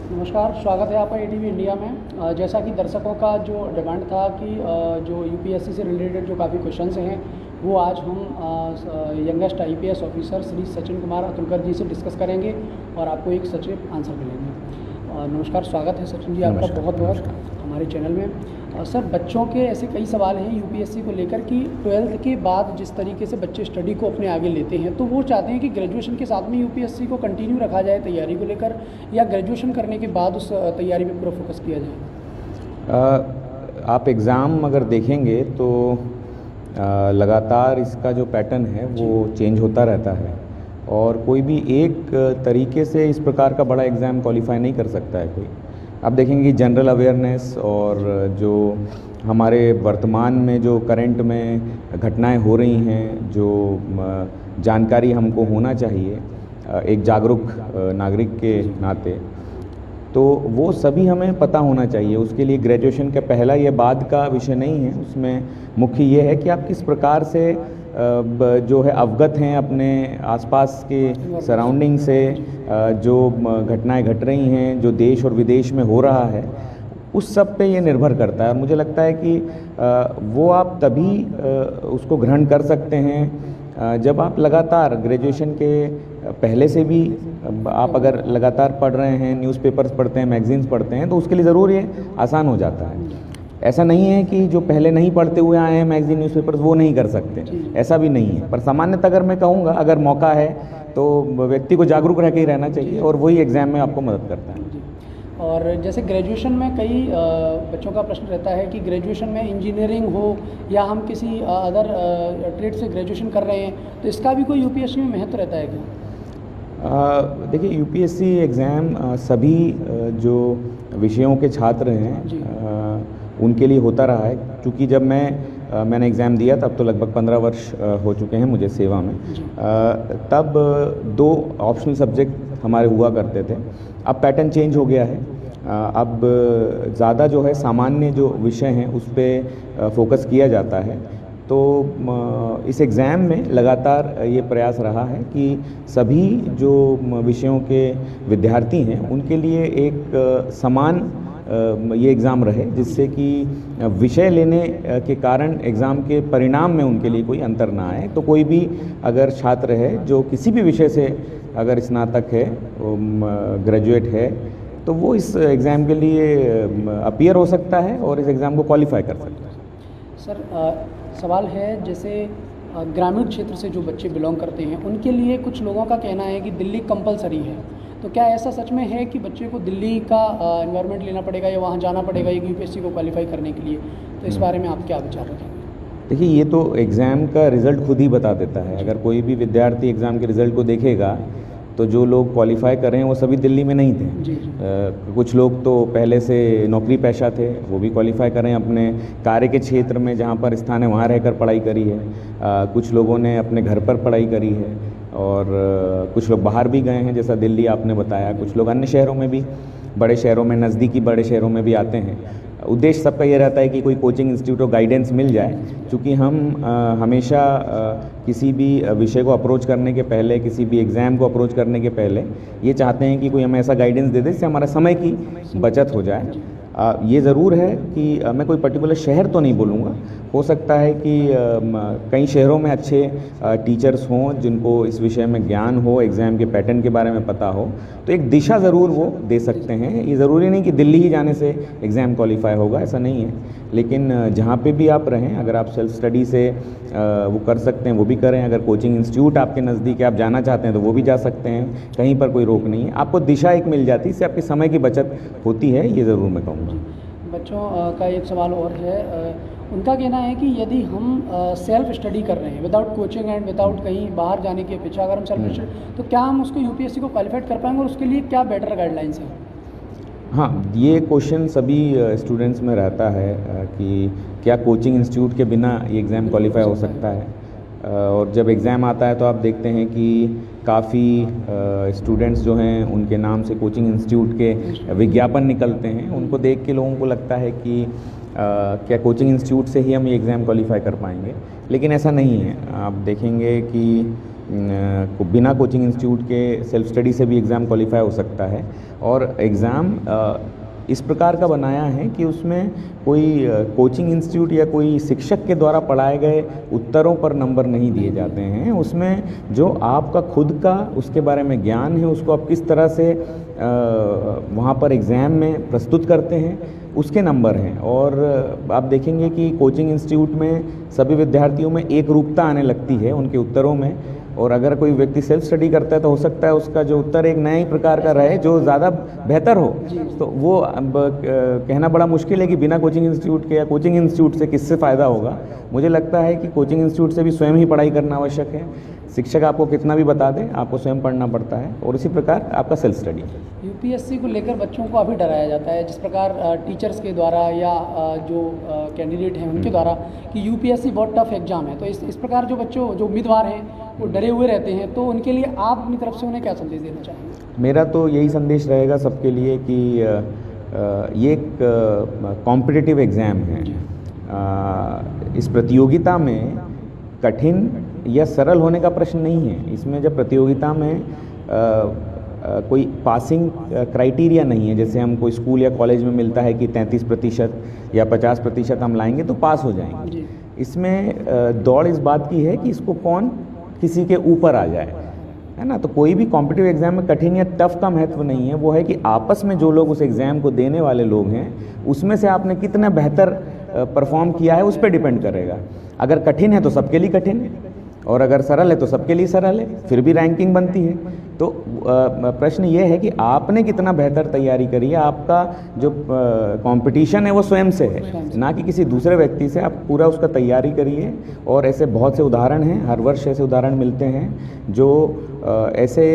नमस्कार, स्वागत है आपका एटीवी इंडिया में। जैसा कि दर्शकों का जो डिमांड था कि जो यूपीएससी से रिलेटेड जो काफ़ी क्वेश्चंस हैं वो आज हम youngest IPS officer Shri Sachin Kumar Atulkar ji से डिस्कस करेंगे और आपको एक सचिव आंसर मिलेंगे। नमस्कार, स्वागत है सचिन जी आपका बहुत बहुत हमारे चैनल में। सर, बच्चों के ऐसे कई सवाल हैं यूपीएससी को लेकर कि 12th के बाद जिस तरीके से बच्चे स्टडी को अपने आगे लेते हैं तो वो चाहते हैं कि ग्रेजुएशन के साथ में यूपीएससी को कंटिन्यू रखा जाए तैयारी को लेकर, या ग्रेजुएशन करने के बाद उस तैयारी पे पूरा फोकस किया जाए। आप एग्ज़ाम अगर देखेंगे तो लगातार इसका जो पैटर्न है वो चेंज होता रहता है और कोई भी एक तरीके से इस प्रकार का बड़ा एग्ज़ाम क्वालिफाई नहीं कर सकता है कोई। आप देखेंगे कि जनरल अवेयरनेस और जो हमारे वर्तमान में जो करंट में घटनाएं हो रही हैं, जो जानकारी हमको होना चाहिए एक जागरूक नागरिक के नाते, तो वो सभी हमें पता होना चाहिए। उसके लिए ग्रेजुएशन का पहला या बाद का विषय नहीं है, उसमें मुख्य ये है कि आप किस प्रकार से जो है अवगत हैं अपने आसपास के सराउंडिंग से, जो घटनाएं घट रही हैं, जो देश और विदेश में हो रहा है, उस सब पे ये निर्भर करता है। और मुझे लगता है कि वो आप तभी उसको ग्रहण कर सकते हैं जब आप लगातार ग्रेजुएशन के पहले से भी आप अगर लगातार पढ़ रहे हैं, न्यूज़पेपर्स पढ़ते हैं, मैगजीन्स पढ़ते हैं, तो उसके लिए ज़रूर ये आसान हो जाता है। ऐसा नहीं है कि जो पहले नहीं पढ़ते हुए आए हैं मैगजीन न्यूज़पेपर्स वो नहीं कर सकते, ऐसा भी नहीं है। पर सामान्यतः अगर मैं कहूँगा, अगर मौका है तो व्यक्ति को जागरूक रह के ही रहना चाहिए और वही एग्ज़ाम में आपको मदद करता है। और जैसे ग्रेजुएशन में कई बच्चों का प्रश्न रहता है कि ग्रेजुएशन में इंजीनियरिंग हो या हम किसी अदर ट्रेड से ग्रेजुएशन कर रहे हैं, तो इसका भी कोई यूपीएससी में महत्व रहता है क्या? देखिए, यूपीएससी एग्ज़ाम सभी जो विषयों के छात्र हैं उनके लिए होता रहा है। क्योंकि जब मैंने एग्ज़ाम दिया तब तो लगभग 15 वर्ष हो चुके हैं मुझे सेवा में। तब 2 ऑप्शनल सब्जेक्ट हमारे हुआ करते थे। अब पैटर्न चेंज हो गया है। अब ज़्यादा जो है सामान्य जो विषय हैं उस पर फोकस किया जाता है। तो इस एग्ज़ाम में लगातार ये प्रयास रहा है कि सभी जो विषयों के विद्यार्थी हैं उनके लिए एक समान ये एग्ज़ाम रहे, जिससे कि विषय लेने के कारण एग्ज़ाम के परिणाम में उनके लिए कोई अंतर ना आए। तो कोई भी अगर छात्र है जो किसी भी विषय से अगर स्नातक है, ग्रेजुएट है, तो वो इस एग्ज़ाम के लिए अपीयर हो सकता है और इस एग्ज़ाम को क्वालिफाई कर सकता है। सर, सवाल है जैसे ग्रामीण क्षेत्र से जो बच्चे बिलोंग करते हैं उनके लिए कुछ लोगों का कहना है कि दिल्ली कंपलसरी है, तो क्या ऐसा सच में है कि बच्चे को दिल्ली का एनवायरनमेंट लेना पड़ेगा या वहाँ जाना पड़ेगा एक यूपीएससी को क्वालिफाई करने के लिए? तो इस बारे में आप क्या विचार रखेंगे? देखिए, ये तो एग्ज़ाम का रिज़ल्ट खुद ही बता देता है। अगर कोई भी विद्यार्थी एग्ज़ाम के रिज़ल्ट को देखेगा तो जो लोग क्वालिफाई कर रहे हैं वो सभी दिल्ली में नहीं थे। कुछ लोग तो पहले से नौकरी पेशा थे, वो भी क्वालिफाई कर रहे हैं, अपने कार्य के क्षेत्र में जहाँ पर स्थान है वहाँ रहकर पढ़ाई करी है। कुछ लोगों ने अपने घर पर पढ़ाई करी है और कुछ लोग बाहर भी गए हैं, जैसा दिल्ली आपने बताया। कुछ लोग अन्य शहरों में भी, बड़े शहरों में, नज़दीकी बड़े शहरों में भी आते हैं। उद्देश्य सबका ये रहता है कि कोई कोचिंग इंस्टीट्यूट और गाइडेंस मिल जाए। क्योंकि हम हमेशा किसी भी विषय को अप्रोच करने के पहले, किसी भी एग्ज़ाम को अप्रोच करने के पहले ये चाहते हैं कि कोई हमें ऐसा गाइडेंस दे दे जिससे हमारा समय की बचत हो जाए। ये ज़रूर है कि मैं कोई पर्टिकुलर शहर तो नहीं बोलूँगा, हो सकता है कि कई शहरों में अच्छे टीचर्स हों जिनको इस विषय में ज्ञान हो, एग्ज़ाम के पैटर्न के बारे में पता हो, तो एक दिशा ज़रूर वो दे सकते हैं। ये ज़रूरी नहीं कि दिल्ली ही जाने से एग्ज़ाम क्वालिफाई होगा, ऐसा नहीं है। लेकिन जहाँ पे भी आप रहें, अगर आप सेल्फ स्टडी से वो कर सकते हैं वो भी करें। अगर कोचिंग इंस्टीट्यूट आपके नज़दीक है, आप जाना चाहते हैं तो वो भी जा सकते हैं। कहीं पर कोई रोक नहीं है, आपको दिशा एक मिल जाती है, इससे आपके समय की बचत होती है, ये ज़रूर मैं कहूँगा। बच्चों का एक सवाल और है, उनका कहना है कि यदि हम सेल्फ स्टडी कर रहे हैं विदाउट कोचिंग एंड विदाउट कहीं बाहर जाने की अपेक्षा, अगर हम सेल्फ स्टडी, तो क्या हम उसको यूपीएससी को क्वालिफाइड कर पाएंगे और उसके लिए क्या बेटर गाइडलाइंस हैं? हाँ, ये क्वेश्चन सभी स्टूडेंट्स में रहता है कि क्या कोचिंग इंस्टीट्यूट के बिना ये एग्ज़ाम क्वालिफाई हो सकता है। और जब एग्ज़ाम आता है तो आप देखते हैं कि काफ़ी स्टूडेंट्स जो हैं उनके नाम से कोचिंग इंस्टीट्यूट के विज्ञापन निकलते हैं। उनको देख के लोगों को लगता है कि क्या कोचिंग इंस्टीट्यूट से ही हम ये एग्ज़ाम क्वालिफाई कर पाएंगे, लेकिन ऐसा नहीं है। आप देखेंगे कि बिना कोचिंग इंस्टीट्यूट के सेल्फ स्टडी से भी एग्ज़ाम क्वालिफाई हो सकता है। और एग्ज़ाम इस प्रकार का बनाया है कि उसमें कोई कोचिंग इंस्टीट्यूट या कोई शिक्षक के द्वारा पढ़ाए गए उत्तरों पर नंबर नहीं दिए जाते हैं। उसमें जो आपका खुद का उसके बारे में ज्ञान है, उसको आप किस तरह से वहाँ पर एग्ज़ाम में प्रस्तुत करते हैं, उसके नंबर हैं। और आप देखेंगे कि कोचिंग इंस्टीट्यूट में सभी विद्यार्थियों में एक रूपता आने लगती है उनके उत्तरों में, और अगर कोई व्यक्ति सेल्फ स्टडी करता है तो हो सकता है उसका जो उत्तर एक नए ही प्रकार का रहे जो ज़्यादा बेहतर हो। तो वो अब कहना बड़ा मुश्किल है कि बिना कोचिंग इंस्टीट्यूट के या कोचिंग इंस्टीट्यूट से किससे फ़ायदा होगा। मुझे लगता है कि कोचिंग इंस्टीट्यूट से भी स्वयं ही पढ़ाई करना आवश्यक है। शिक्षक आपको कितना भी बता दें, आपको स्वयं पढ़ना पड़ता है, और इसी प्रकार आपका सेल्फ स्टडी। यूपीएससी को लेकर बच्चों को अभी डराया जाता है, जिस प्रकार टीचर्स के द्वारा या जो कैंडिडेट हैं उनके द्वारा, कि यूपीएससी बहुत टफ एग्जाम है। तो इस प्रकार जो बच्चों जो उम्मीदवार हैं वो डरे हुए रहते हैं, तो उनके लिए आप अपनी तरफ से उन्हें क्या संदेश देना चाहेंगे? मेरा तो यही संदेश रहेगा सबके लिए कि ये एक कॉम्पिटिटिव एग्ज़ाम है। इस प्रतियोगिता में कठिन या सरल होने का प्रश्न नहीं है। इसमें जब प्रतियोगिता में कोई पासिंग क्राइटेरिया नहीं है, जैसे हमको स्कूल या कॉलेज में मिलता है कि 33% या 50% हम लाएंगे तो पास हो जाएंगे। इसमें दौड़ इस बात की है कि इसको कौन किसी के ऊपर आ जाए, है ना। तो कोई भी कॉम्पिटिटिव एग्ज़ाम में कठिन या टफ का महत्व नहीं है, वो है कि आपस में जो लोग उस एग्ज़ाम को देने वाले लोग हैं उसमें से आपने कितना बेहतर परफॉर्म किया है, उस पर डिपेंड करेगा। अगर कठिन है तो सबके लिए कठिन है, और अगर सरल है तो सबके लिए सरल है, फिर भी रैंकिंग बनती है। तो प्रश्न ये है कि आपने कितना बेहतर तैयारी करी है। आपका जो कंपटीशन है वो स्वयं से है, ना कि किसी दूसरे व्यक्ति से। आप पूरा उसका तैयारी करिए, और ऐसे बहुत से उदाहरण हैं, हर वर्ष ऐसे उदाहरण मिलते हैं जो ऐसे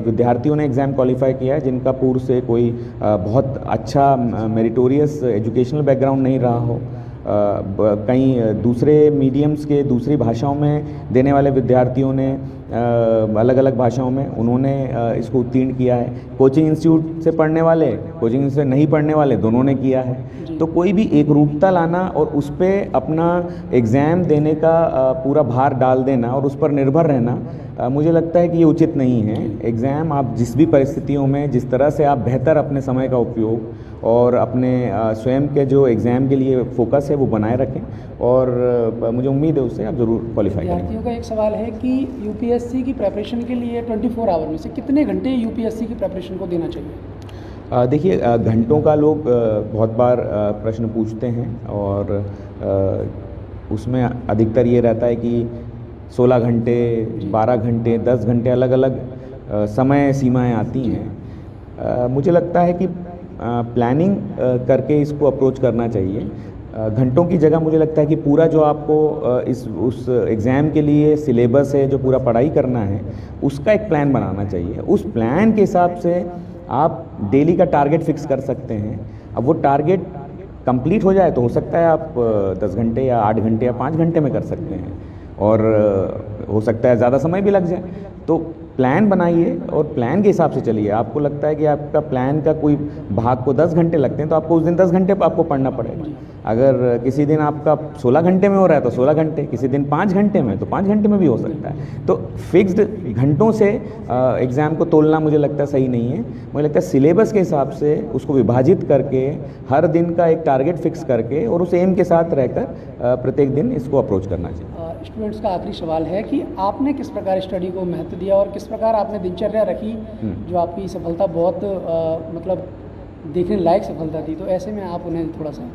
विद्यार्थियों ने एग्ज़ाम क्वालिफाई किया है जिनका पूर्व से कोई बहुत अच्छा मेरिटोरियस एजुकेशनल बैकग्राउंड नहीं रहा हो। कई दूसरे मीडियम्स के दूसरी भाषाओं में देने वाले विद्यार्थियों ने अलग अलग भाषाओं में उन्होंने इसको उत्तीर्ण किया है। कोचिंग इंस्टीट्यूट से पढ़ने वाले, कोचिंग इंस्टीट्यूट से नहीं पढ़ने वाले, दोनों ने किया है। तो कोई भी एक रूपता लाना और उस पर अपना एग्ज़ाम देने का पूरा भार डाल देना और उस पर निर्भर रहना, मुझे लगता है कि ये उचित नहीं है। एग्ज़ाम आप जिस भी परिस्थितियों में, जिस तरह से आप बेहतर अपने समय का उपयोग और अपने स्वयं के जो एग्ज़ाम के लिए फोकस है वो बनाए रखें, और मुझे उम्मीद है उससे आप ज़रूर क्वालिफाई करेंगे। विद्यार्थियों का एक सवाल है कि यूपीएससी की प्रिपरेशन के लिए 24 आवर में से कितने घंटे यूपीएससी की प्रिपरेशन को देना चाहिए? देखिए, घंटों का लोग बहुत बार प्रश्न पूछते हैं, और उसमें अधिकतर ये रहता है कि 16 घंटे, 12 घंटे, 10 घंटे, अलग अलग समय सीमाएं आती हैं। मुझे लगता है कि प्लानिंग करके इसको अप्रोच करना चाहिए। घंटों की जगह मुझे लगता है कि पूरा जो आपको उस एग्ज़ाम के लिए सिलेबस है, जो पूरा पढ़ाई करना है, उसका एक प्लान बनाना चाहिए। उस प्लान के हिसाब से आप डेली का टारगेट फिक्स कर सकते हैं। अब वो टारगेट कंप्लीट हो जाए तो हो सकता है आप 10 घंटे या 8 घंटे या 5 घंटे में कर सकते हैं, और हो सकता है ज़्यादा समय भी लग जाए। तो प्लान बनाइए और प्लान के हिसाब से चलिए। आपको लगता है कि आपका प्लान का कोई भाग को 10 घंटे लगते हैं तो आपको उस दिन 10 घंटे आपको पढ़ना पड़ेगा। अगर किसी दिन आपका 16 घंटे में हो रहा है तो 16 घंटे, किसी दिन 5 घंटे में तो 5 घंटे में भी हो सकता है। तो फिक्स्ड घंटों से एग्ज़ाम को तोलना मुझे लगता है सही नहीं है। मुझे लगता है सिलेबस के हिसाब से उसको विभाजित करके, हर दिन का एक टारगेट फिक्स करके और उस एम के साथ रहकर प्रत्येक दिन इसको अप्रोच करना चाहिए। स्टूडेंट्स का आखिरी सवाल है कि आपने किस प्रकार स्टडी को महत्व दिया और किस प्रकार आपने दिनचर्या रखी जो आपकी सफलता बहुत मतलब देखने लायक सफलता थी। तो ऐसे में आप उन्हें थोड़ा सा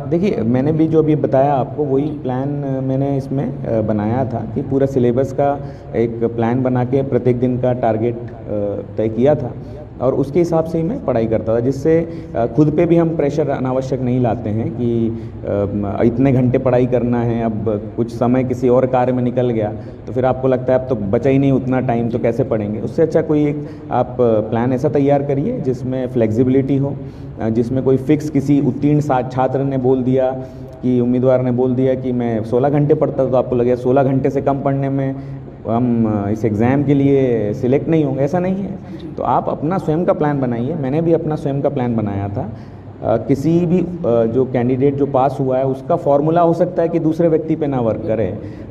देखिए, मैंने भी जो अभी बताया आपको वही प्लान मैंने इसमें बनाया था कि पूरा सिलेबस का एक प्लान बना के प्रत्येक दिन का टारगेट तय किया था, और उसके हिसाब से ही मैं पढ़ाई करता था, जिससे खुद पे भी हम प्रेशर अनावश्यक नहीं लाते हैं कि इतने घंटे पढ़ाई करना है। अब कुछ समय किसी और कार्य में निकल गया तो फिर आपको लगता है अब तो बचा ही नहीं उतना टाइम, तो कैसे पढ़ेंगे। उससे अच्छा कोई एक आप प्लान ऐसा तैयार करिए जिसमें फ्लेक्सिबिलिटी हो, जिसमें कोई फिक्स किसी उत्तीर्ण छात्र ने बोल दिया कि उम्मीदवार ने बोल दिया कि मैं 16 घंटे पढ़ता, तो आपको लगे 16 घंटे से कम पढ़ने में हम इस एग्ज़ाम के लिए सिलेक्ट नहीं होंगे, ऐसा नहीं है। तो आप अपना स्वयं का प्लान बनाइए। मैंने भी अपना स्वयं का प्लान बनाया था। किसी भी जो कैंडिडेट जो पास हुआ है उसका फॉर्मूला हो सकता है कि दूसरे व्यक्ति पे ना वर्क करे।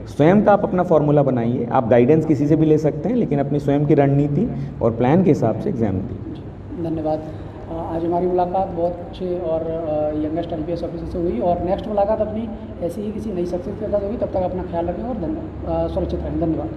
स्वयं का आप अपना फॉर्मूला बनाइए, आप गाइडेंस किसी से भी ले सकते हैं, लेकिन अपनी स्वयं की रणनीति और प्लान के हिसाब से एग्ज़ाम दी। धन्यवाद। आज हमारी मुलाकात बहुत अच्छे और यंगेस्ट IPS ऑफिसर से हुई, और नेक्स्ट मुलाकात अपनी ऐसी ही किसी नई शख्सियत के साथ होगी। तब तक अपना ख्याल रखें और सुरक्षित रहें। धन्यवाद।